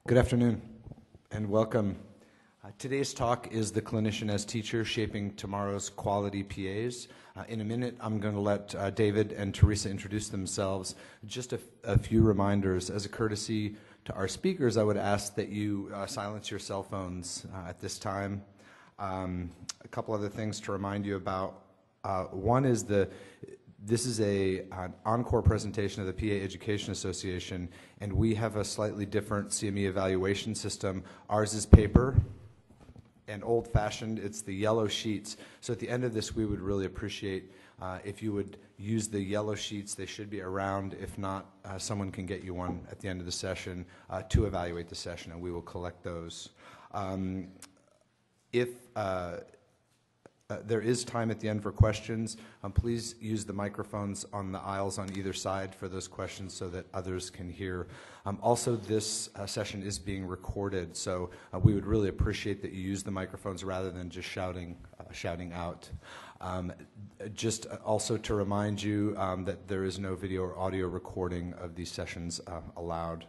Good afternoon and welcome. Today's talk is The Clinician as Teacher, Shaping Tomorrow's Quality PAs. In a minute, I'm going to let David and Teresa introduce themselves. Just a few reminders. As a courtesy to our speakers, I would ask that you silence your cell phones at this time. A couple other things to remind you about. One is this is an encore presentation of the PA Education Association, and we have a slightly different CME evaluation system. Ours is paper and old-fashioned. It's the yellow sheets. So at the end of this, we would really appreciate if you would use the yellow sheets. They should be around. If not, someone can get you one at the end of the session to evaluate the session, and we will collect those. If there is time at the end for questions, please use the microphones on the aisles on either side for those questions so that others can hear. Also, this session is being recorded, so we would really appreciate that you use the microphones rather than just shouting out. Just also to remind you that there is no video or audio recording of these sessions allowed.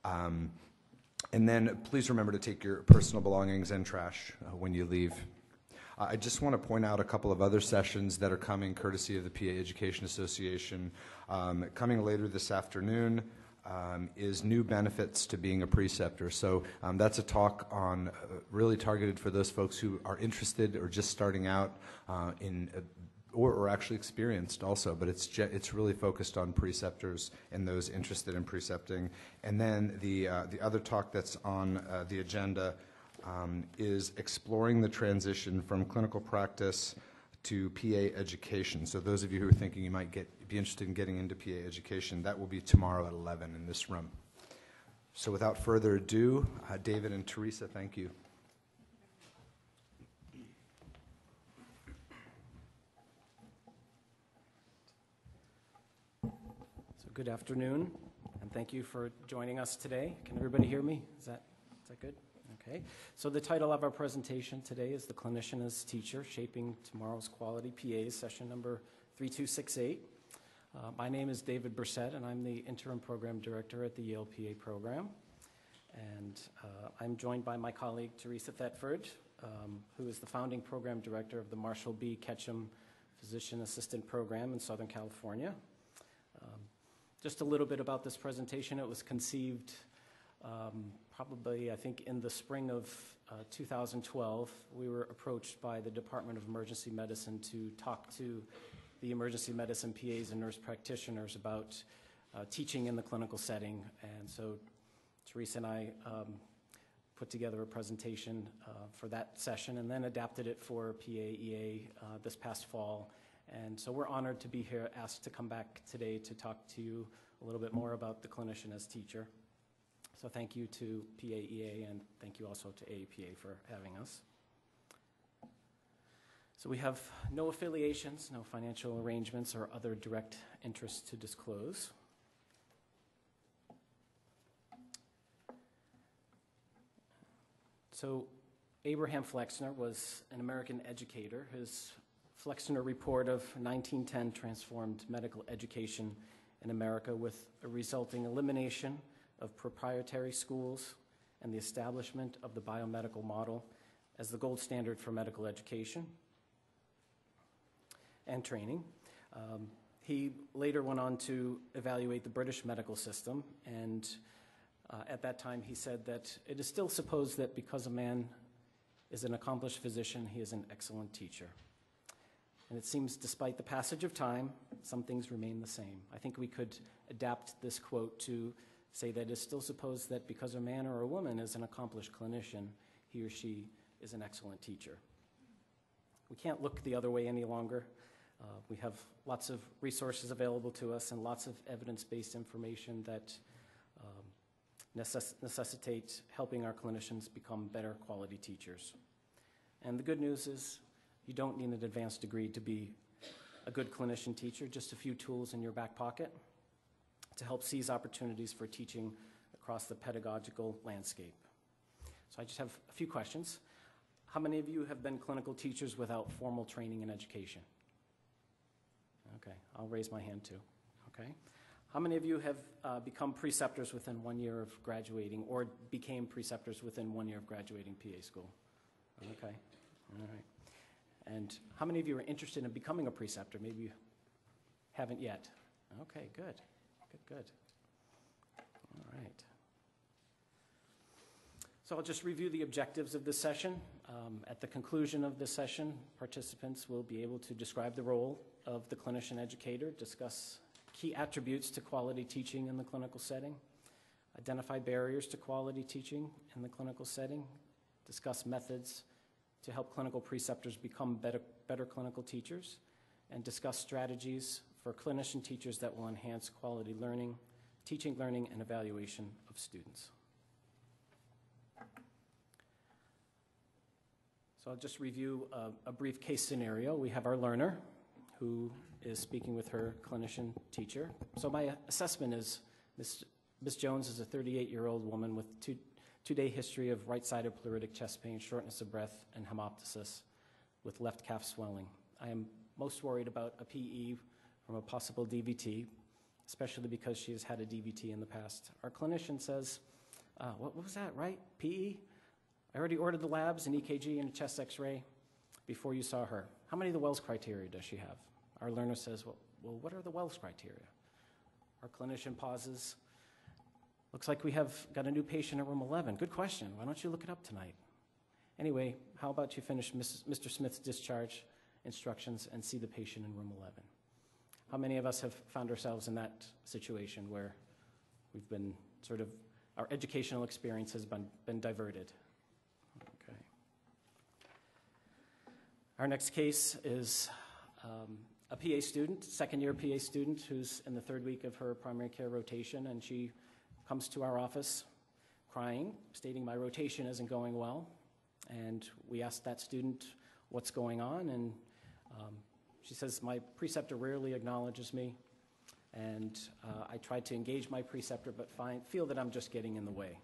And then please remember to take your personal belongings and trash when you leave. I just want to point out a couple of other sessions that are coming courtesy of the PA Education Association. Coming later this afternoon is new benefits to being a preceptor. So that's a talk on really targeted for those folks who are interested or just starting out or actually experienced also, but it's really focused on preceptors and those interested in precepting. And then the other talk that's on the agenda is exploring the transition from clinical practice to PA education. So those of you who are thinking you might be interested in getting into PA education, that will be tomorrow at 11 in this room. So without further ado, David and Teresa, thank you. So good afternoon, and thank you for joining us today. Can everybody hear me? Is that good? Okay, so the title of our presentation today is The Clinician as Teacher, Shaping Tomorrow's Quality PAs, session number 3268. My name is David Brissette, and I'm the Interim Program Director at the Yale PA program. And I'm joined by my colleague, Teresa Thetford, who is the founding Program Director of the Marshall B. Ketchum Physician Assistant Program in Southern California. Just a little bit about this presentation. It was conceived probably, I think, in the spring of 2012, we were approached by the Department of Emergency Medicine to talk to the emergency medicine PAs and nurse practitioners about teaching in the clinical setting. And so Teresa and I put together a presentation for that session and then adapted it for PAEA this past fall. And so we're honored to be here, asked to come back today to talk to you a little bit more about the clinician as teacher. So thank you to PAEA and thank you also to AAPA for having us. So we have no affiliations, no financial arrangements or other direct interests to disclose. So Abraham Flexner was an American educator. His Flexner Report of 1910 transformed medical education in America with a resulting elimination of proprietary schools and the establishment of the biomedical model as the gold standard for medical education and training. He later went on to evaluate the British medical system, and at that time he said that it is still supposed that because a man is an accomplished physician, he is an excellent teacher. And it seems, despite the passage of time, some things remain the same. I think we could adapt this quote to say that it's still supposed that because a man or a woman is an accomplished clinician, he or she is an excellent teacher. We can't look the other way any longer. We have lots of resources available to us and lots of evidence-based information that necessitate helping our clinicians become better quality teachers. And the good news is you don't need an advanced degree to be a good clinician teacher, just a few tools in your back pocket to help seize opportunities for teaching across the pedagogical landscape. So I just have a few questions. How many of you have been clinical teachers without formal training in education? Okay, I'll raise my hand too. Okay. How many of you have become preceptors within 1 year of graduating or became preceptors within 1 year of graduating PA school? Okay, all right. And how many of you are interested in becoming a preceptor? Maybe you haven't yet. Okay, good, good, good. All right. So I'll just review the objectives of this session. At the conclusion of this session, participants will be able to describe the role of the clinician educator, discuss key attributes to quality teaching in the clinical setting, identify barriers to quality teaching in the clinical setting, discuss methods to help clinical preceptors become better clinical teachers, and discuss strategies for clinician teachers that will enhance quality learning, teaching, learning, and evaluation of students. So I'll just review a brief case scenario. We have our learner who is speaking with her clinician teacher. So my assessment is Ms. Jones is a 38-year-old woman with two-day history of right-sided pleuritic chest pain, shortness of breath, and hemoptysis with left calf swelling. I am most worried about a PE from a possible DVT, especially because she has had a DVT in the past. Our clinician says, what was that, right? PE? I already ordered the labs, an EKG and a chest x-ray before you saw her. How many of the Wells criteria does she have? Our learner says, well, what are the Wells criteria? Our clinician pauses. Looks like we have got a new patient at room 11. Good question. Why don't you look it up tonight? Anyway, how about you finish Mr. Smith's discharge instructions and see the patient in room 11? How many of us have found ourselves in that situation where we've been sort of, our educational experience has been diverted? Okay. Our next case is a PA student, second-year PA student who's in the third week of her primary care rotation, and she comes to our office crying, stating my rotation isn't going well. And we asked that student what's going on, and she says, my preceptor rarely acknowledges me, and I tried to engage my preceptor, but feel that I'm just getting in the way.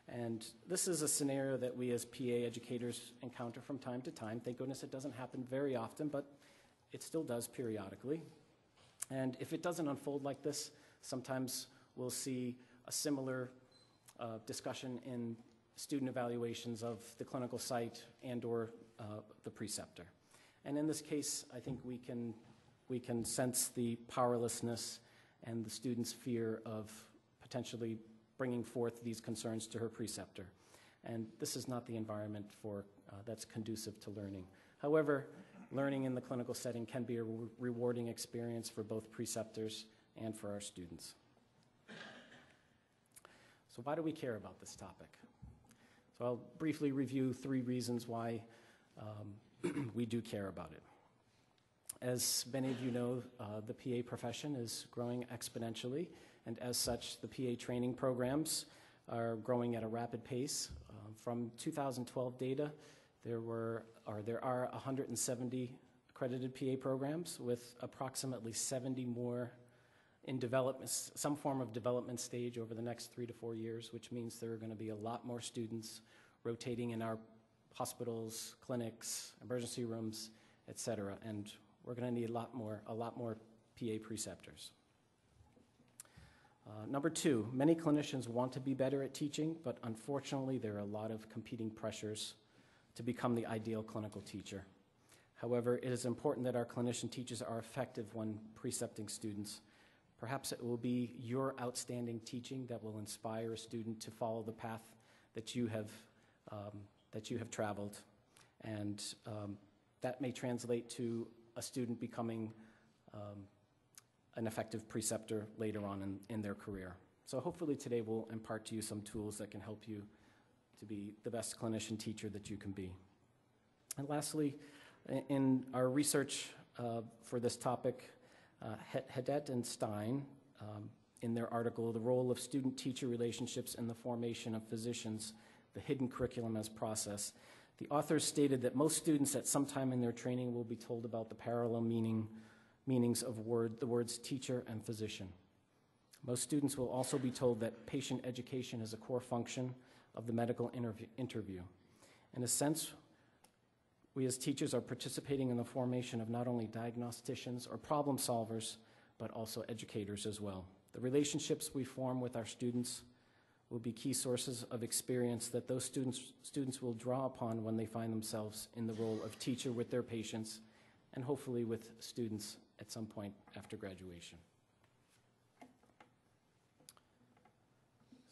And this is a scenario that we as PA educators encounter from time to time. Thank goodness it doesn't happen very often, but it still does periodically. And if it doesn't unfold like this, sometimes we'll see a similar discussion in student evaluations of the clinical site and or the preceptor. And in this case, I think we can sense the powerlessness and the student's fear of potentially bringing forth these concerns to her preceptor. And this is not the environment that's conducive to learning. However, learning in the clinical setting can be a rewarding experience for both preceptors and for our students. So why do we care about this topic? So I'll briefly review 3 reasons why we do care about it. As many of you know, the PA profession is growing exponentially, and as such, the PA training programs are growing at a rapid pace. From 2012 data, there are 170 accredited PA programs with approximately 70 more in development, some form of development stage over the next 3 to 4 years, which means there are going to be a lot more students rotating in our hospitals, clinics, emergency rooms, et cetera, and we're going to need a lot more PA preceptors. Number 2, many clinicians want to be better at teaching, but unfortunately there are a lot of competing pressures to become the ideal clinical teacher. However, it is important that our clinician teachers are effective when precepting students. Perhaps it will be your outstanding teaching that will inspire a student to follow the path that you have traveled, and that may translate to a student becoming an effective preceptor later on in their career. So hopefully today we'll impart to you some tools that can help you to be the best clinician teacher that you can be. And lastly, in our research for this topic, Hadet and Stein, in their article, The Role of Student-Teacher Relationships in the Formation of Physicians, the Hidden Curriculum as Process, the authors stated that most students at some time in their training will be told about the parallel meanings of the words teacher and physician. Most students will also be told that patient education is a core function of the medical interview. In a sense, we as teachers are participating in the formation of not only diagnosticians or problem solvers, but also educators as well. The relationships we form with our students will be key sources of experience that those students will draw upon when they find themselves in the role of teacher with their patients and hopefully with students at some point after graduation.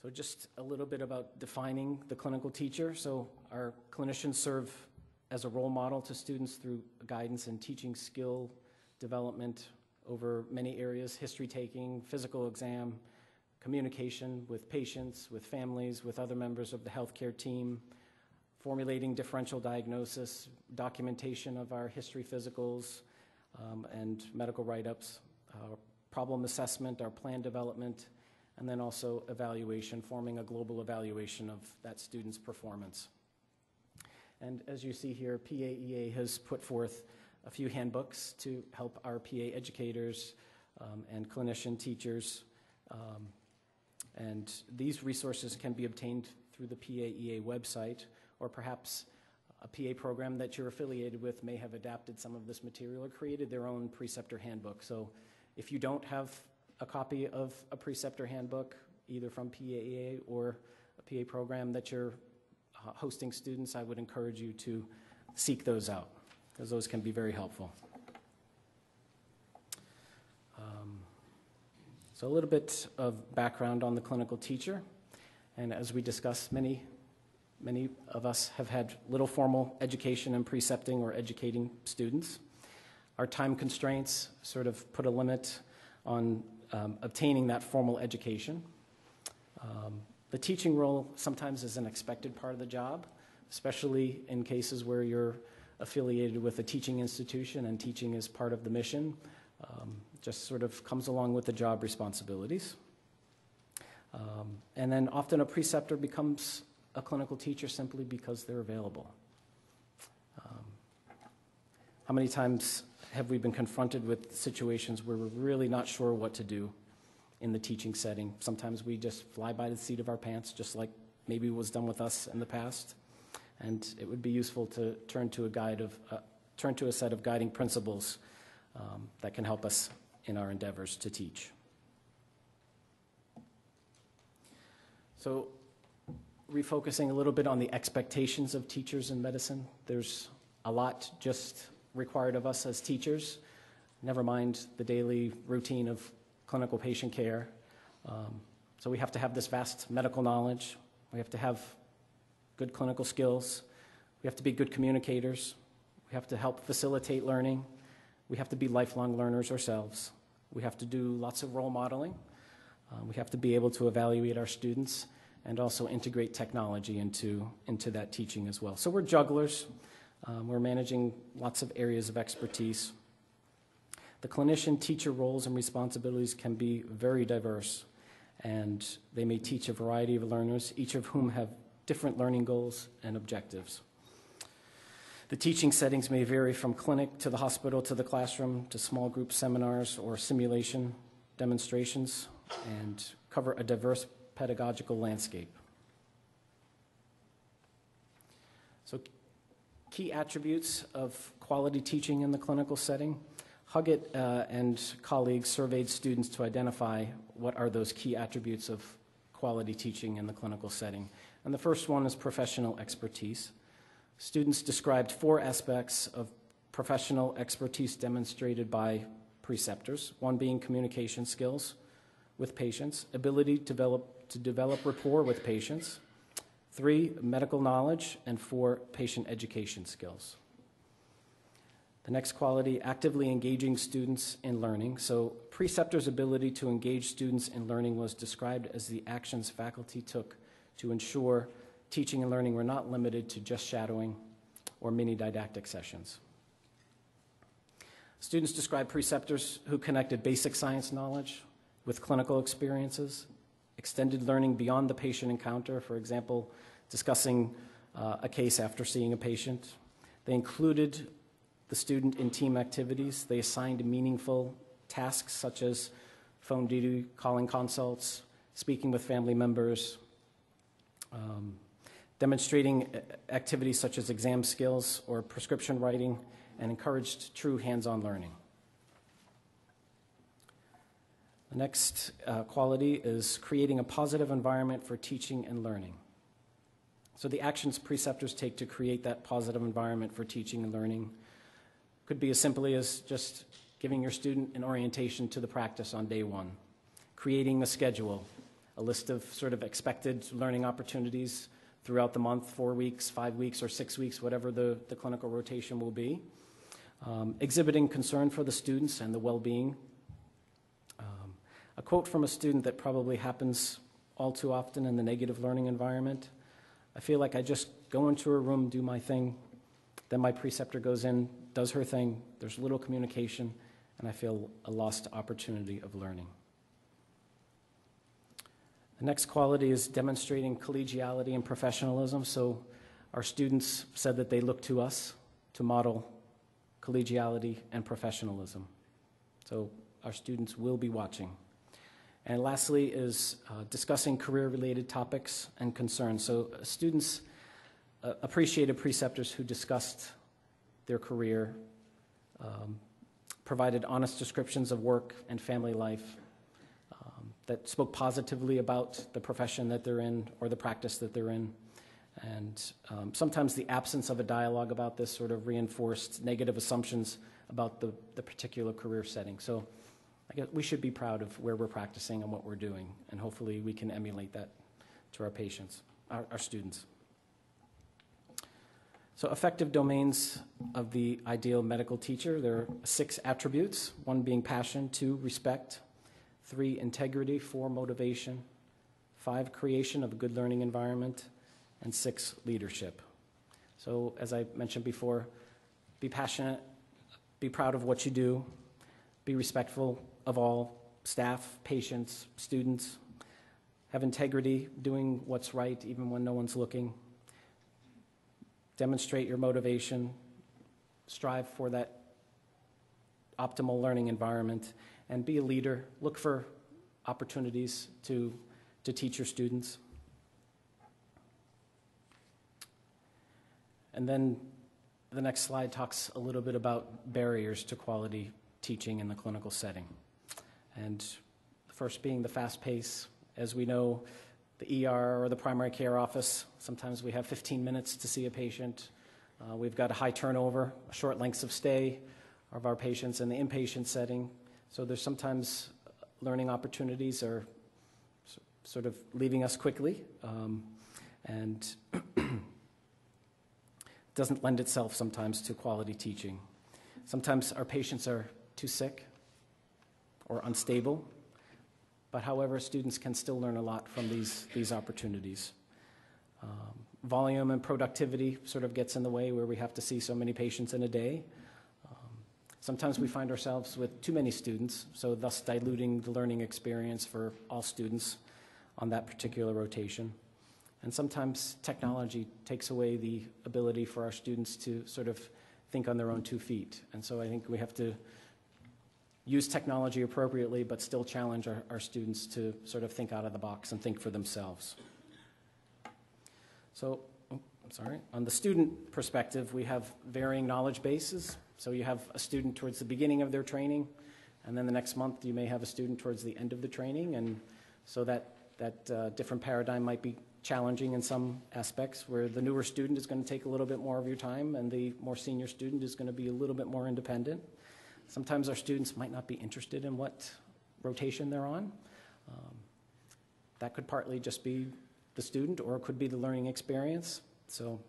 So just a little bit about defining the clinical teacher. So our clinicians serve as a role model to students through guidance and teaching skill development over many areas: history taking, physical exam, communication with patients, with families, with other members of the healthcare team, formulating differential diagnosis, documentation of our history physicals and medical write-ups, problem assessment, our plan development, and then also evaluation, forming a global evaluation of that student's performance. And as you see here, PAEA has put forth a few handbooks to help our PA educators and clinician teachers. And these resources can be obtained through the PAEA website, or perhaps a PA program that you're affiliated with may have adapted some of this material or created their own preceptor handbook. So if you don't have a copy of a preceptor handbook, either from PAEA or a PA program that you're hosting students, I would encourage you to seek those out, because those can be very helpful. So a little bit of background on the clinical teacher. And as we discussed, many of us have had little formal education in precepting or educating students. Our time constraints sort of put a limit on obtaining that formal education. The teaching role sometimes is an expected part of the job, especially in cases where you're affiliated with a teaching institution and teaching is part of the mission. Just sort of comes along with the job responsibilities. And then often a preceptor becomes a clinical teacher simply because they're available. How many times have we been confronted with situations where we're really not sure what to do in the teaching setting? Sometimes we just fly by the seat of our pants, just like maybe was done with us in the past. And it would be useful to turn to a set of guiding principles that can help us in our endeavors to teach. So, refocusing a little bit on the expectations of teachers in medicine. There's a lot just required of us as teachers, never mind the daily routine of clinical patient care. So we have to have this vast medical knowledge. We have to have good clinical skills. We have to be good communicators. We have to help facilitate learning. We have to be lifelong learners ourselves. We have to do lots of role modeling. We have to be able to evaluate our students and also integrate technology into that teaching as well. So we're jugglers. We're managing lots of areas of expertise. The clinician-teacher roles and responsibilities can be very diverse, and they may teach a variety of learners, each of whom have different learning goals and objectives. The teaching settings may vary from clinic to the hospital to the classroom to small group seminars or simulation demonstrations, and cover a diverse pedagogical landscape. So, key attributes of quality teaching in the clinical setting. Huggett and colleagues surveyed students to identify what are those key attributes of quality teaching in the clinical setting. And the first one is professional expertise. Students described 4 aspects of professional expertise demonstrated by preceptors, one being communication skills with patients, ability to develop rapport with patients, 3, medical knowledge, and 4, patient education skills. The next quality, actively engaging students in learning. So preceptors' ability to engage students in learning was described as the actions faculty took to ensure teaching and learning were not limited to just shadowing or mini didactic sessions. Students described preceptors who connected basic science knowledge with clinical experiences, extended learning beyond the patient encounter, for example, discussing a case after seeing a patient. They included the student in team activities. They assigned meaningful tasks such as phone duty, calling consults, speaking with family members, demonstrating activities such as exam skills or prescription writing, and encouraged true hands-on learning. The next quality is creating a positive environment for teaching and learning. So the actions preceptors take to create that positive environment for teaching and learning could be as simply as just giving your student an orientation to the practice on day one, creating a schedule, a list of sort of expected learning opportunities throughout the month, 4 weeks, 5 weeks, or 6 weeks, whatever the clinical rotation will be, exhibiting concern for the students and the well-being. A quote from a student that probably happens all too often in the negative learning environment: I feel like I just go into a room, do my thing, then my preceptor goes in, does her thing, there's little communication, and I feel a lost opportunity of learning. The next quality is demonstrating collegiality and professionalism. So our students said that they look to us to model collegiality and professionalism. So our students will be watching. And lastly is discussing career-related topics and concerns. So students appreciated preceptors who discussed their career, provided honest descriptions of work and family life, that spoke positively about the profession that they're in or the practice that they're in. And sometimes the absence of a dialogue about this sort of reinforced negative assumptions about the particular career setting. So I guess we should be proud of where we're practicing and what we're doing, and hopefully we can emulate that to our patients, our students. So effective domains of the ideal medical teacher, there are 6 attributes, 1 being passion, 2, respect, 3, integrity, 4, motivation, 5, creation of a good learning environment, and 6, leadership. So as I mentioned before, be passionate, be proud of what you do, be respectful of all staff, patients, students, have integrity, doing what's right even when no one's looking, demonstrate your motivation, strive for that optimal learning environment, and be a leader. Look for opportunities to teach your students. And then the next slide talks a little bit about barriers to quality teaching in the clinical setting. And the first being the fast pace. As we know, the ER or the primary care office, sometimes we have 15 minutes to see a patient. We've got a high turnover, short lengths of stay of our patients in the inpatient setting. So there's sometimes learning opportunities are sort of leaving us quickly, and doesn't lend itself sometimes to quality teaching. Sometimes our patients are too sick or unstable, but however, students can still learn a lot from these opportunities. Volume and productivity sort of gets in the way where we have to see so many patients in a day. Sometimes we find ourselves with too many students, so thus diluting the learning experience for all students on that particular rotation. And sometimes technology takes away the ability for our students to sort of think on their own 2 feet. And so I think we have to use technology appropriately, but still challenge our students to sort of think out of the box and think for themselves. So, on the student perspective, we have varying knowledge bases. So you have a student towards the beginning of their training, and then the next month you may have a student towards the end of the training, and so that different paradigm might be challenging in some aspects, where the newer student is going to take a little bit more of your time, and the more senior student is going to be a little bit more independent. Sometimes our students might not be interested in what rotation they're on. That could partly just be the student, or it could be the learning experience. So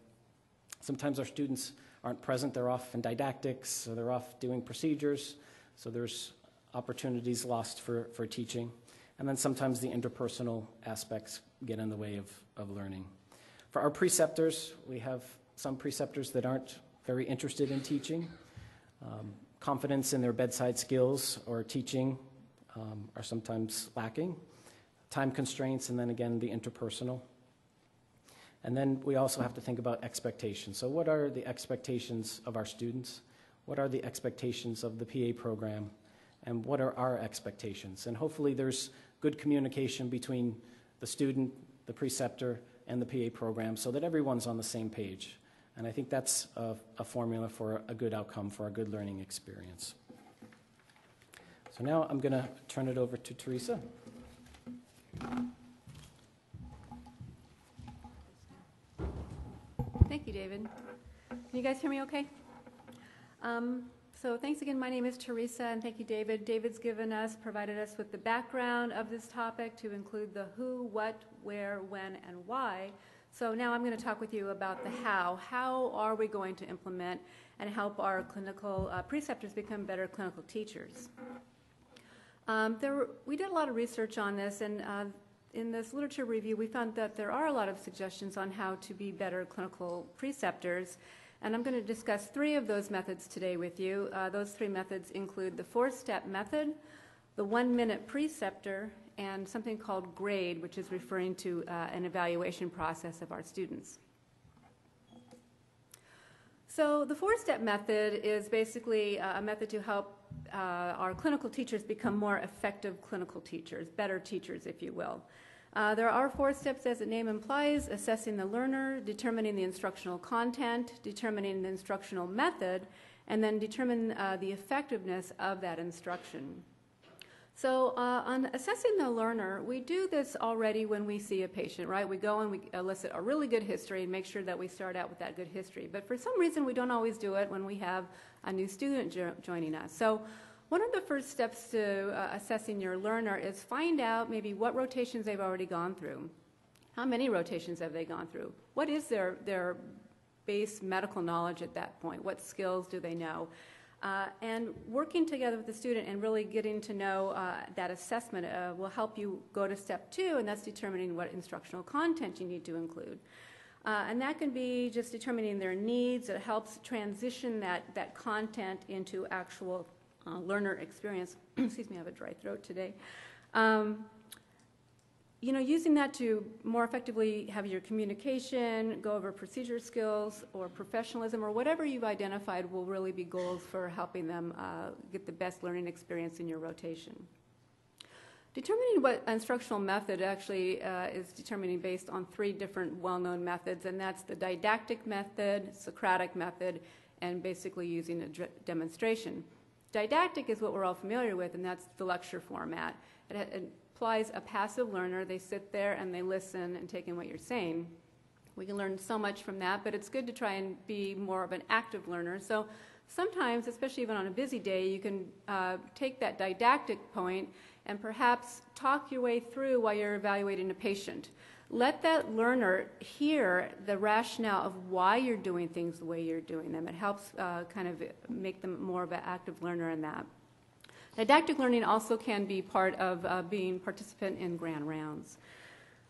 sometimes our students aren't present. They're off in didactics, or they're off doing procedures, so there's opportunities lost for teaching. And then sometimes the interpersonal aspects get in the way of learning. For our preceptors, we have some preceptors that aren't very interested in teaching. Confidence in their bedside skills or teaching are sometimes lacking. Time constraints, and then again, the interpersonal. And then we also have to think about expectations. So what are the expectations of our students? What are the expectations of the PA program? And what are our expectations? And hopefully there's good communication between the student, the preceptor, and the PA program so that everyone's on the same page. And I think that's a formula for a good outcome, for a good learning experience. So now I'm going to turn it over to Teresa. Thank you, David. Can you guys hear me okay? So thanks again. My name is Teresa, and thank you, David. David's provided us with the background of this topic to include the who, what, where, when, and why. So now I'm going to talk with you about the how. How are we going to implement and help our clinical preceptors become better clinical teachers? We did a lot of research on this, and in this literature review, we found that there are a lot of suggestions on how to be better clinical preceptors. And I'm going to discuss 3 of those methods today with you. Those 3 methods include the FourStep Method, the 1-minute preceptor, and something called GRADE, which is referring to an evaluation process of our students. So the FourStep Method is basically a method to help our clinical teachers become more effective clinical teachers, better teachers, if you will. There are 4 steps, as the name implies: assessing the learner, determining the instructional content, determining the instructional method, and then determine the effectiveness of that instruction. So on assessing the learner, we do this already when we see a patient, right? We go and we elicit a really good history and make sure that we start out with that good history. But for some reason, we don't always do it when we have a new student joining us. So one of the first steps to assessing your learner is find out maybe what rotations they've already gone through. How many rotations have they gone through? What is their base medical knowledge at that point? What skills do they know? And working together with the student and really getting to know that assessment will help you go to step 2, and that's determining what instructional content you need to include. And that can be just determining their needs. It helps transition that content into actual learner experience. Excuse me, I have a dry throat today. Using that to more effectively have your communication, go over procedure skills or professionalism or whatever you've identified will really be goals for helping them get the best learning experience in your rotation. Determining what instructional method actually is determining based on 3 different well-known methods, and that's the didactic method, Socratic method, and basically using a demonstration. Didactic is what we're all familiar with, and that's the lecture format. It implies a passive learner. They sit there and they listen and take in what you're saying. We can learn so much from that, but it's good to try and be more of an active learner. So sometimes, especially even on a busy day, you can take that didactic point and perhaps talk your way through while you're evaluating a patient. Let that learner hear the rationale of why you're doing things the way you're doing them. It helps kind of make them more of an active learner in that. Didactic learning also can be part of being participant in grand rounds.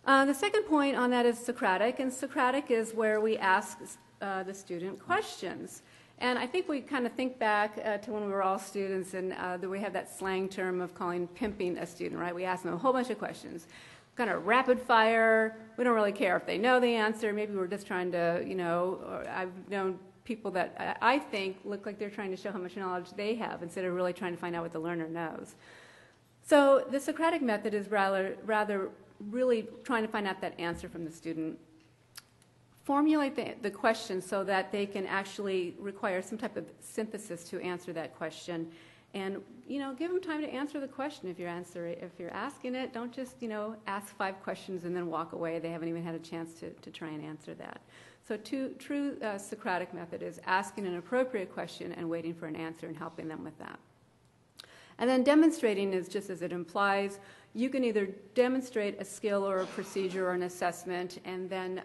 The second point on that is Socratic, and Socratic is where we ask the student questions. And I think we kind of think back to when we were all students, and we have that slang term of calling pimping a student, right? We ask them a whole bunch of questions. Kind of rapid fire. We don't really care if they know the answer. Maybe we're just trying to, or I've known people that I think look like they're trying to show how much knowledge they have instead of really trying to find out what the learner knows. So the Socratic method is rather really trying to find out that answer from the student. Formulate the question so that they can actually require some type of synthesis to answer that question. And, give them time to answer the question if you're asking it. Don't just, ask 5 questions and then walk away. They haven't even had a chance to try and answer that. So true Socratic method is asking an appropriate question and waiting for an answer and helping them with that. And then demonstrating is just as it implies. You can either demonstrate a skill or a procedure or an assessment and then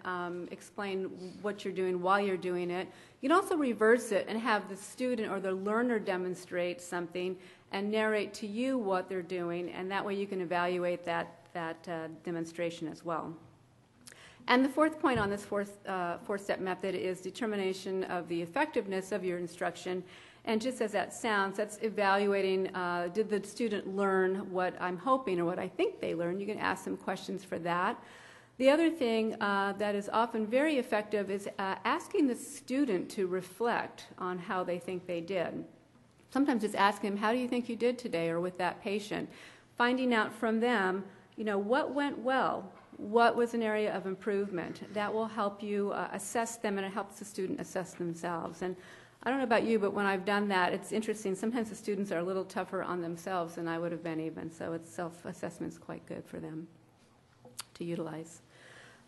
explain what you're doing while you're doing it. You can also reverse it and have the student or the learner demonstrate something and narrate to you what they're doing, and that way you can evaluate that demonstration as well. And the fourth point on this four-step method is determination of the effectiveness of your instruction. And just as that sounds, that's evaluating, did the student learn what I'm hoping or what I think they learned? You can ask them questions for that. The other thing that is often very effective is asking the student to reflect on how they think they did. Sometimes it's asking them, how do you think you did today or with that patient? Finding out from them, what went well? What was an area of improvement? That will help you assess them, and it helps the student assess themselves. And I don't know about you, but when I've done that, it's interesting. Sometimes the students are a little tougher on themselves than I would have been even, so it's self-assessment's quite good for them to utilize.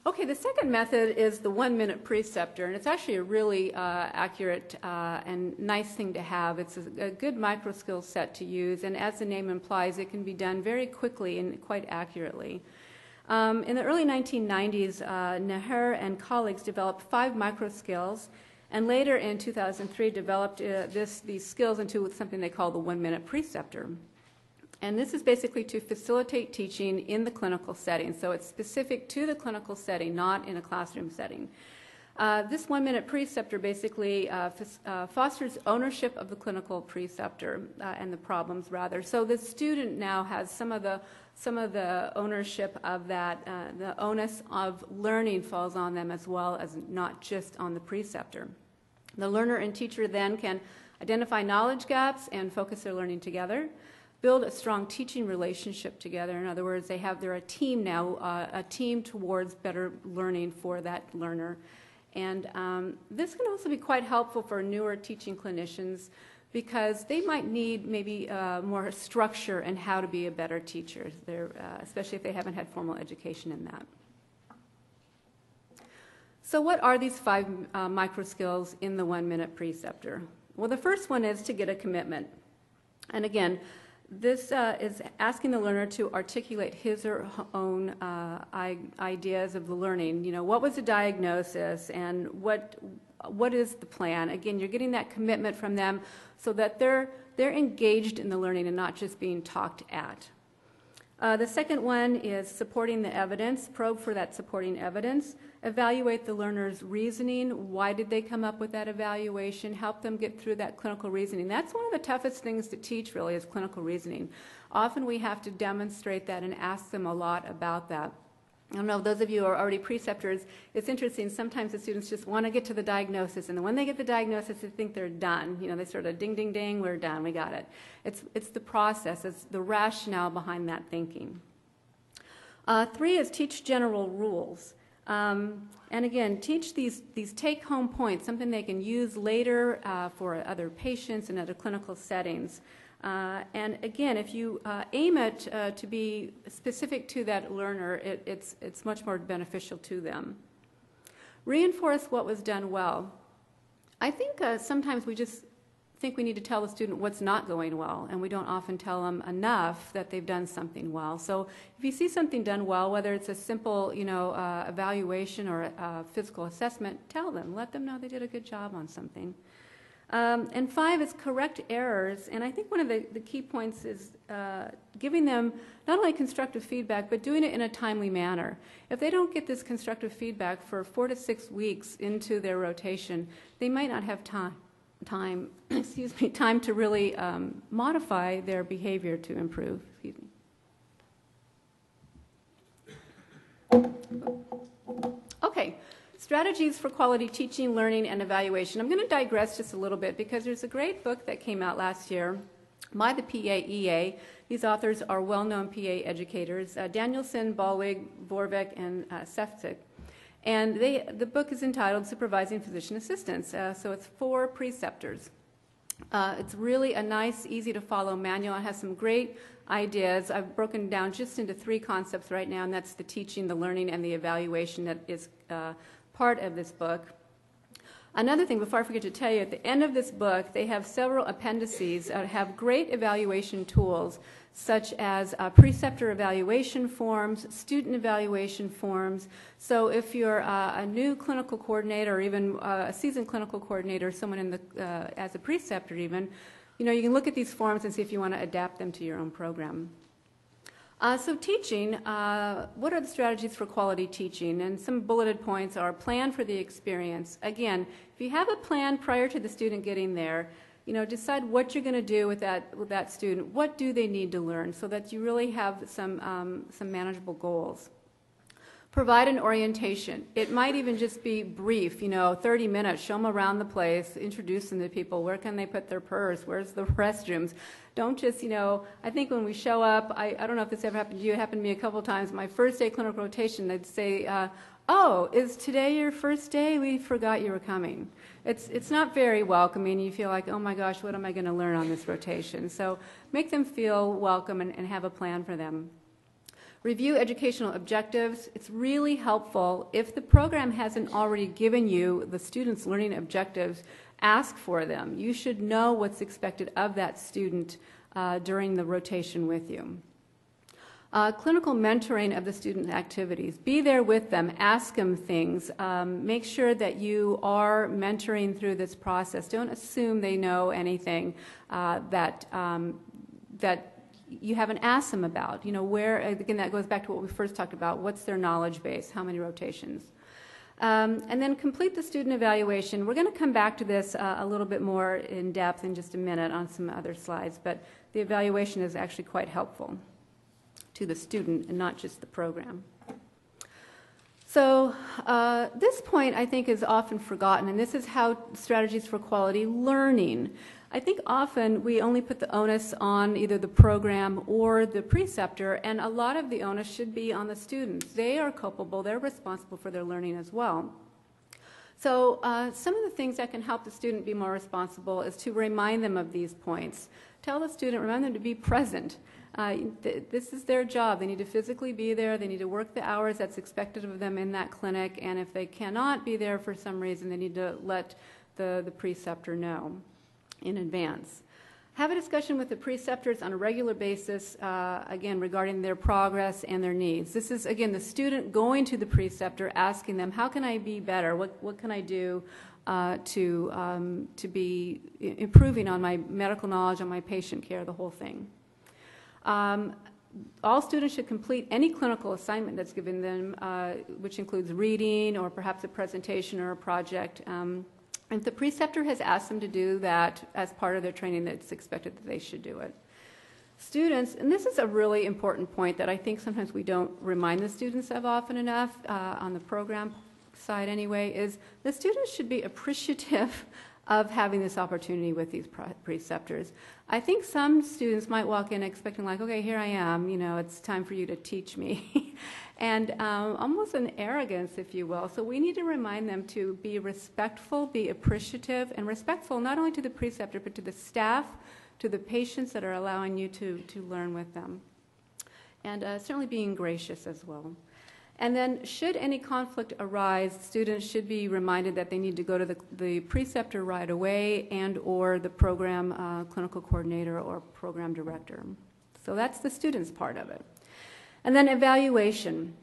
Okay, the second method is the 1-minute preceptor, and it's actually a really accurate and nice thing to have. It's a good Microskills set to use, and as the name implies, it can be done very quickly and quite accurately. In the early 1990s, Naher and colleagues developed 5 Microskills, and later in 2003 developed these skills into something they call the 1-minute preceptor. And this is basically to facilitate teaching in the clinical setting. So it's specific to the clinical setting, not in a classroom setting. This 1-minute preceptor basically fosters ownership of the clinical preceptor and the problems, rather. So the student now has some of the ownership of that. The onus of learning falls on them as well as not just on the preceptor. The learner and teacher then can identify knowledge gaps and focus their learning together. Build a strong teaching relationship together. In other words, they're a team now, a team towards better learning for that learner. And this can also be quite helpful for newer teaching clinicians because they might need maybe more structure in how to be a better teacher, especially if they haven't had formal education in that. So what are these 5 microskills in the 1-minute preceptor? Well, the first one is to get a commitment. And again, this is asking the learner to articulate his or her own ideas of the learning. You know, what was the diagnosis and what is the plan? Again, you're getting that commitment from them so that they're engaged in the learning and not just being talked at. The second one is supporting the evidence, probe for that supporting evidence, evaluate the learner's reasoning, why did they come up with that evaluation, help them get through that clinical reasoning. That's one of the toughest things to teach, really, is clinical reasoning. Often we have to demonstrate that and ask them a lot about that. I don't know, those of you who are already preceptors, it's interesting, sometimes the students just want to get to the diagnosis, and then when they get the diagnosis, they think they're done. You know, they sort of ding, ding, ding, we're done, we got it. It's the process, it's the rationale behind that thinking. 3 is teach general rules. And again, teach these take-home points, something they can use later for other patients and other clinical settings. And again, if you aim it to be specific to that learner, it's much more beneficial to them. Reinforce what was done well. I think sometimes we just think we need to tell the student what's not going well, and we don't often tell them enough that they've done something well. So if you see something done well, whether it's a simple, evaluation or a physical assessment, tell them. Let them know they did a good job on something. And 5 is correct errors, and I think one of the key points is giving them not only constructive feedback, but doing it in a timely manner. If they don't get this constructive feedback for 4 to 6 weeks into their rotation, they might not have time to really modify their behavior to improve. Okay. Strategies for quality teaching, learning, and evaluation. I'm going to digress just a little bit because there's a great book that came out last year by the PAEA. These authors are well-known PA educators, Danielson, Balwig, Vorbeck, and Sefcik. And the book is entitled Supervising Physician Assistants. So it's 4 preceptors. It's really a nice, easy-to-follow manual. It has some great ideas. I've broken down just into 3 concepts right now, and that's the teaching, the learning, and the evaluation that is part of this book. Another thing, before I forget to tell you, at the end of this book, they have several appendices that have great evaluation tools, such as preceptor evaluation forms, student evaluation forms. So if you're a new clinical coordinator or even a seasoned clinical coordinator, someone in as a preceptor even, you can look at these forms and see if you want to adapt them to your own program. So teaching, what are the strategies for quality teaching? And some bulleted points are plan for the experience. Again, if you have a plan prior to the student getting there, decide what you're going to do with that student. What do they need to learn so that you really have some manageable goals. Provide an orientation. It might even just be brief, 30 minutes, show them around the place, introduce them to people. Where can they put their purse? Where's the restrooms? Don't just, I think when we show up, I don't know if this ever happened to you, it happened to me a couple of times. My first day clinical rotation, they'd say, oh, is today your first day? We forgot you were coming. It's not very welcoming. You feel like, oh my gosh, what am I going to learn on this rotation? So make them feel welcome and have a plan for them. Review educational objectives. It's really helpful. If the program hasn't already given you the students' learning objectives, ask for them. You should know what's expected of that student during the rotation with you. Clinical mentoring of the student activities. Be there with them. Ask them things. Make sure that you are mentoring through this process. Don't assume they know anything that you haven't asked them about. You know, where, again, that goes back to what we first talked about. What's their knowledge base? How many rotations? And then complete the student evaluation. We're going to come back to this a little bit more in depth in just a minute on some other slides, but the evaluation is actually quite helpful to the student and not just the program. So this point, I think, is often forgotten, and this is how strategies for quality learning. I think often we only put the onus on either the program or the preceptor, and a lot of the onus should be on the students. They are culpable. They're responsible for their learning as well. So some of the things that can help the student be more responsible is to remind them of these points. Tell the student, remind them to be present. This is their job. They need to physically be there. They need to work the hours that's expected of them in that clinic, and if they cannot be there for some reason, they need to let the preceptor know in advance. Have a discussion with the preceptors on a regular basis, again, regarding their progress and their needs. This is, again, the student going to the preceptor, asking them, how can I be better? What can I do to be improving on my medical knowledge, on my patient care, the whole thing. All students should complete any clinical assignment that's given them, which includes reading or perhaps a presentation or a project. If the preceptor has asked them to do that as part of their training, it's expected that they should do it. Students, and this is a really important point that I think sometimes we don't remind the students of often enough, on the program side anyway, is the students should be appreciative of having this opportunity with these preceptors. I think some students might walk in expecting like, okay, here I am, you know, it's time for you to teach me. And almost an arrogance, if you will. So we need to remind them to be respectful, be appreciative, and respectful not only to the preceptor, but to the staff, to the patients that are allowing you to learn with them. And certainly being gracious as well. And then should any conflict arise, students should be reminded that they need to go to the preceptor right away and or the program clinical coordinator or program director. So that's the students' part of it. And then evaluation.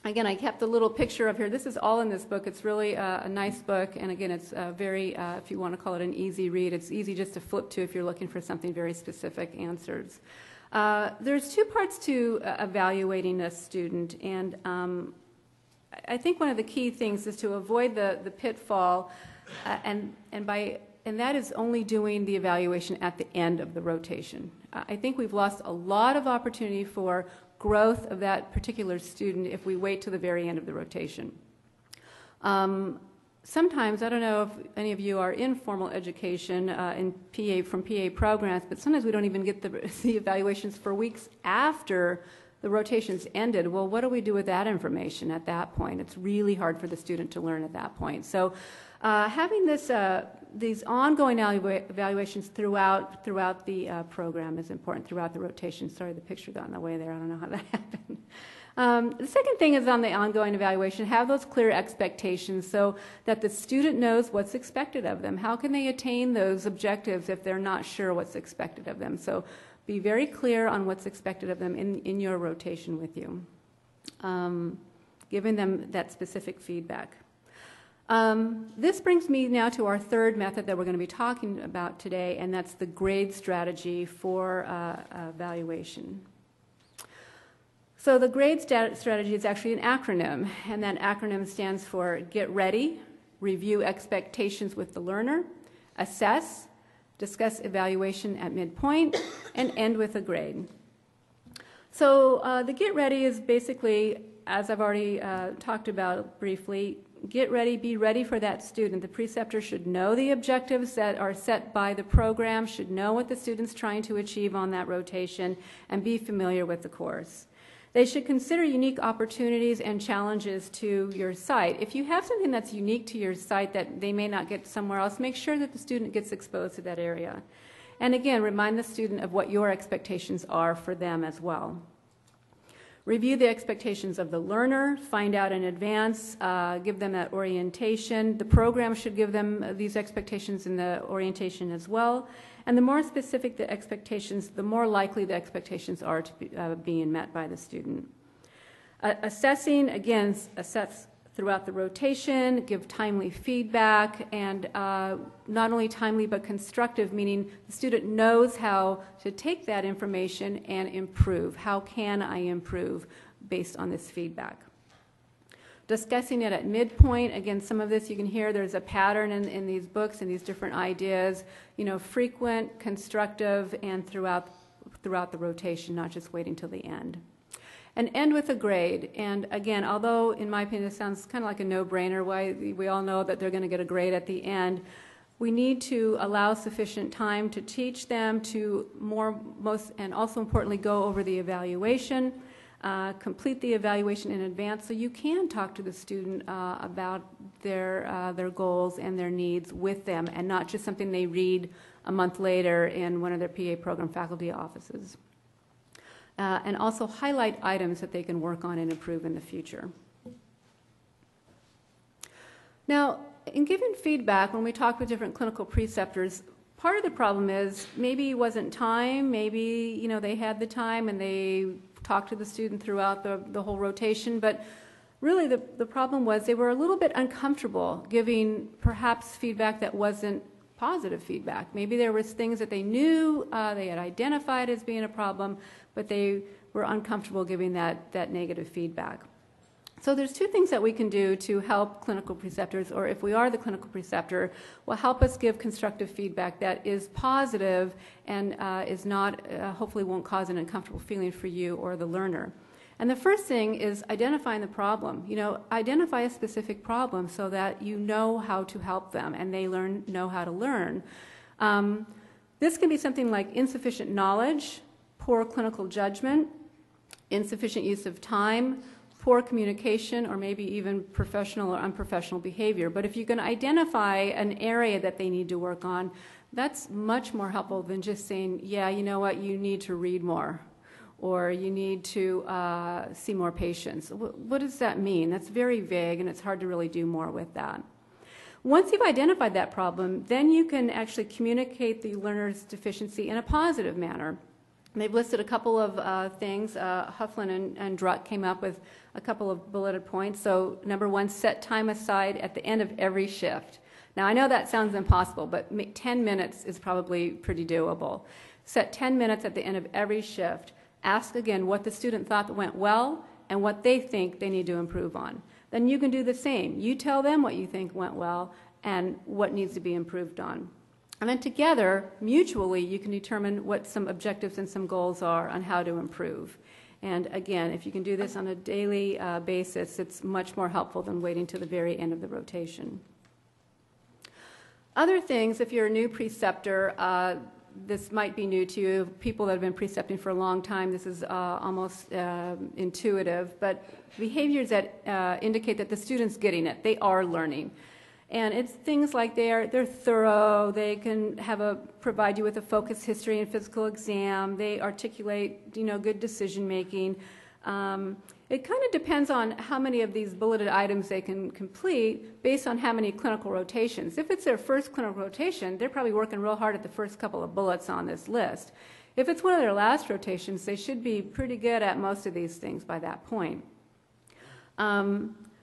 Again, I kept a little picture of here. This is all in this book. It's really a nice book. And again, it's very, if you want to call it an easy read, it's easy just to flip to if you're looking for something very specific answers. There's two parts to evaluating a student, and I think one of the key things is to avoid the pitfall, and that is only doing the evaluation at the end of the rotation. I think we've lost a lot of opportunity for growth of that particular student if we wait till the very end of the rotation. Sometimes, I don't know if any of you are in formal education from PA programs, but sometimes we don't even get the evaluations for weeks after the rotation's ended. Well, what do we do with that information at that point? It's really hard for the student to learn at that point. So having these ongoing evaluations throughout the program is important, throughout the rotation. Sorry, the picture got in the way there. I don't know how that happened. The second thing is on the ongoing evaluation, have those clear expectations so that the student knows what's expected of them. How can they attain those objectives if they're not sure what's expected of them? So be very clear on what's expected of them in your rotation with you, giving them that specific feedback. This brings me now to our third method that we're going to be talking about today, and that's the grade strategy for evaluation. So the grade strategy is actually an acronym, and that acronym stands for Get Ready, Review Expectations with the Learner, Assess, Discuss Evaluation at Midpoint, and End with a Grade. So the Get Ready is basically, as I've already talked about briefly, get ready, be ready for that student. The preceptor should know the objectives that are set by the program, should know what the student's trying to achieve on that rotation, and be familiar with the course. They should consider unique opportunities and challenges to your site. If you have something that's unique to your site that they may not get somewhere else, make sure that the student gets exposed to that area. And again, remind the student of what your expectations are for them as well. Review the expectations of the learner, find out in advance, give them that orientation. The program should give them these expectations in the orientation as well. And the more specific the expectations, the more likely the expectations are to be being met by the student. Assessing, again, assess throughout the rotation, give timely feedback, and not only timely but constructive, meaning the student knows how to take that information and improve. How can I improve based on this feedback? Discussing it at midpoint, again, some of this you can hear, there's a pattern in these books and these different ideas, you know, frequent, constructive, and throughout the rotation, not just waiting till the end. And end with a grade. And again, although in my opinion this sounds kind of like a no-brainer, why we all know that they're going to get a grade at the end, we need to allow sufficient time to teach them to and also importantly go over the evaluation, complete the evaluation in advance so you can talk to the student about their goals and their needs with them and not just something they read a month later in one of their PA program faculty offices. And also highlight items that they can work on and improve in the future. Now, in giving feedback, when we talk with different clinical preceptors, part of the problem is maybe it wasn't time, maybe they had the time and they talked to the student throughout the whole rotation, but really the problem was they were a little bit uncomfortable giving perhaps feedback that wasn't positive feedback. Maybe there was things that they knew they had identified as being a problem, but they were uncomfortable giving that negative feedback. So there's two things that we can do to help clinical preceptors, or if we are the clinical preceptor, will help us give constructive feedback that is positive and is not, hopefully won't cause an uncomfortable feeling for you or the learner. And the first thing is identifying the problem. Identify a specific problem so that you know how to help them and they know how to learn. This can be something like insufficient knowledge, poor clinical judgment, insufficient use of time, poor communication, or maybe even professional or unprofessional behavior. But if you can identify an area that they need to work on, that's much more helpful than just saying, yeah, you know what, you need to read more, or you need to see more patients. What does that mean? That's very vague, and it's hard to really do more with that. Once you've identified that problem, then you can actually communicate the learner's deficiency in a positive manner. They've listed a couple of things. Hufflin and Druck came up with a couple of bulleted points. So number one, set time aside at the end of every shift. Now I know that sounds impossible, but 10 minutes is probably pretty doable. Set 10 minutes at the end of every shift. Ask again what the student thought that went well and what they think they need to improve on. Then you can do the same. You tell them what you think went well and what needs to be improved on. And then together, mutually, you can determine what some objectives and some goals are on how to improve. And again, if you can do this on a daily basis, it's much more helpful than waiting to the very end of the rotation. Other things, if you're a new preceptor, this might be new to you. People that have been precepting for a long time, this is almost intuitive, but behaviors that indicate that the student's getting it, they are learning. And it's things like they're thorough, they can provide you with a focused history and physical exam, they articulate good decision making. It kind of depends on how many of these bulleted items they can complete based on how many clinical rotations. If it's their first clinical rotation, they're probably working real hard at the first couple of bullets on this list. If it's one of their last rotations, they should be pretty good at most of these things by that point.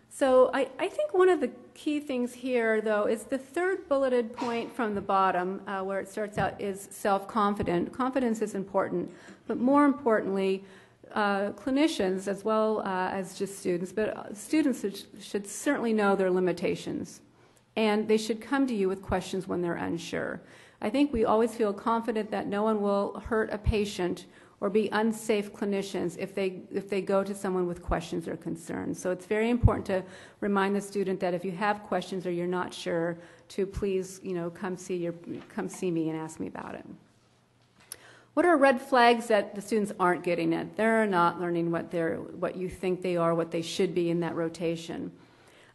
So I think one of the key things here, though, is the third bulleted point from the bottom, where it starts out, is self-confident. Confidence is important, but more importantly, clinicians, as well as just students, but students should certainly know their limitations, and they should come to you with questions when they're unsure. I think we always feel confident that no one will hurt a patient or be unsafe clinicians if they go to someone with questions or concerns. So it's very important to remind the student that if you have questions or you're not sure, to please come see me and ask me about it. What are red flags that the students aren't getting it? They're not learning what you think they are, what they should be in that rotation.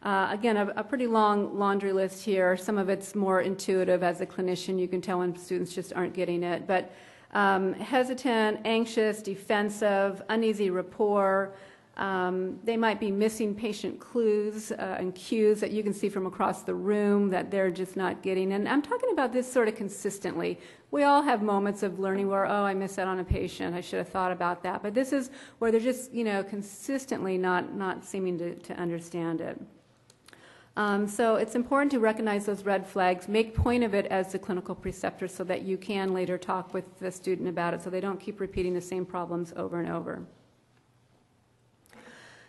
Again, a pretty long laundry list here. Some of it's more intuitive as a clinician. You can tell when students just aren't getting it. But hesitant, anxious, defensive, uneasy rapport. They might be missing patient clues and cues that you can see from across the room that they're just not getting. And I'm talking about this sort of consistently. We all have moments of learning where, oh, I missed out on a patient. I should have thought about that. But this is where they're just, consistently not seeming to understand it. So it's important to recognize those red flags, make point of it as the clinical preceptor so that you can later talk with the student about it so they don't keep repeating the same problems over and over.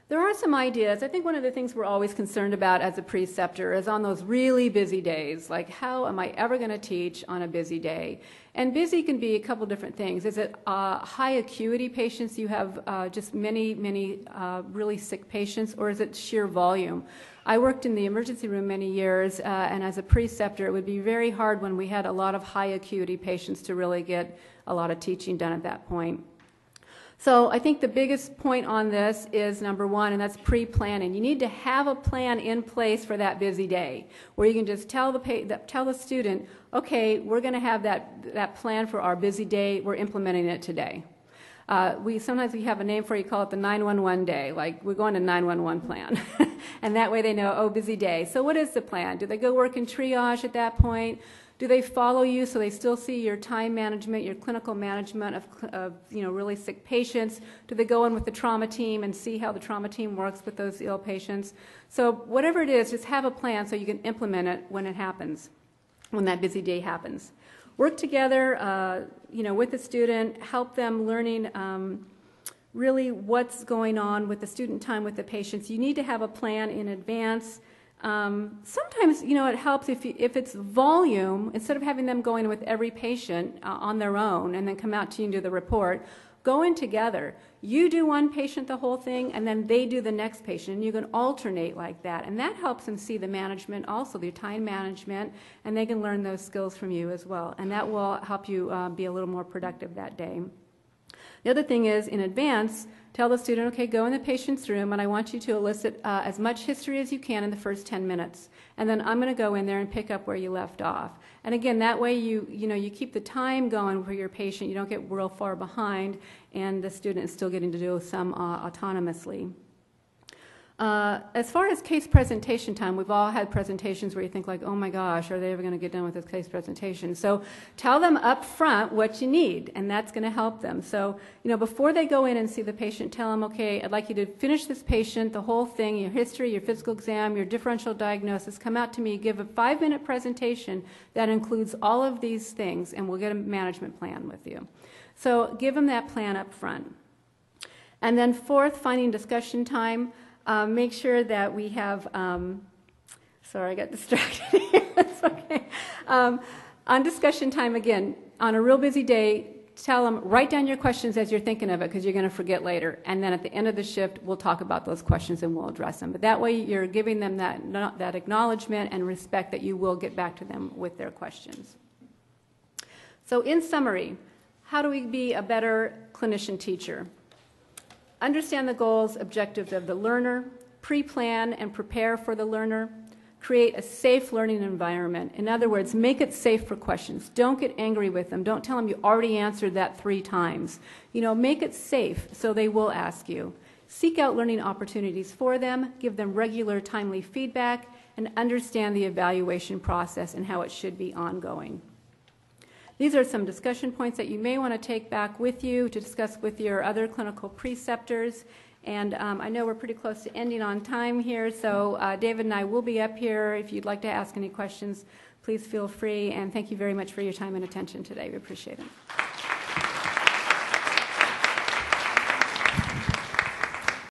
There are some ideas. I think one of the things we're always concerned about as a preceptor is on those really busy days, like how am I ever going to teach on a busy day? And busy can be a couple different things. Is it high acuity patients? You have just many really sick patients, or is it sheer volume? I worked in the emergency room many years, and as a preceptor, it would be very hard when we had a lot of high acuity patients to really get a lot of teaching done at that point. So I think the biggest point on this is number one, and that's pre-planning. You need to have a plan in place for that busy day where you can just tell the student, okay, we're going to have that plan for our busy day. We're implementing it today. Sometimes we have a name for it, you call it the 911 day, like we're going to 911 plan. And that way they know, oh, busy day. So what is the plan? Do they go work in triage at that point? Do they follow you so they still see your time management, your clinical management of really sick patients? Do they go in with the trauma team and see how the trauma team works with those ill patients? So whatever it is, just have a plan so you can implement it when it happens, when that busy day happens. Work together, with the student, help them learning really what's going on with the student time with the patients. You need to have a plan in advance. Sometimes, it helps if it's volume, instead of having them go in with every patient on their own and then come out to you and do the report, go in together. You do one patient the whole thing, and then they do the next patient, and you can alternate like that. And that helps them see the management, also the time management, and they can learn those skills from you as well. And that will help you be a little more productive that day. The other thing is, in advance, tell the student, okay, go in the patient's room, and I want you to elicit as much history as you can in the first 10 minutes. And then I'm going to go in there and pick up where you left off. And again, that way you keep the time going for your patient. You don't get real far behind, and the student is still getting to do some autonomously. As far as case presentation time, we've all had presentations where you think like, oh my gosh, are they ever going to get done with this case presentation? So tell them up front what you need, and that's going to help them. So, before they go in and see the patient, tell them, okay, I'd like you to finish this patient, the whole thing, your history, your physical exam, your differential diagnosis, come out to me, give a 5-minute presentation that includes all of these things, and we'll get a management plan with you. So give them that plan up front. And then fourth, finding discussion time. Make sure that we have, sorry, I got distracted here. That's okay. On discussion time, again, on a real busy day, tell them, write down your questions as you're thinking of it because you're going to forget later. And then at the end of the shift, we'll talk about those questions and we'll address them. But that way you're giving them that acknowledgement and respect that you will get back to them with their questions. So in summary, how do we be a better clinician teacher? Understand the goals, objectives of the learner, pre-plan and prepare for the learner, create a safe learning environment. In other words, make it safe for questions. Don't get angry with them. Don't tell them you already answered that 3 times. Make it safe so they will ask you. Seek out learning opportunities for them, give them regular, timely feedback, and understand the evaluation process and how it should be ongoing. These are some discussion points that you may want to take back with you to discuss with your other clinical preceptors. And I know we're pretty close to ending on time here, so David and I will be up here. If you'd like to ask any questions, please feel free. And thank you very much for your time and attention today. We appreciate it.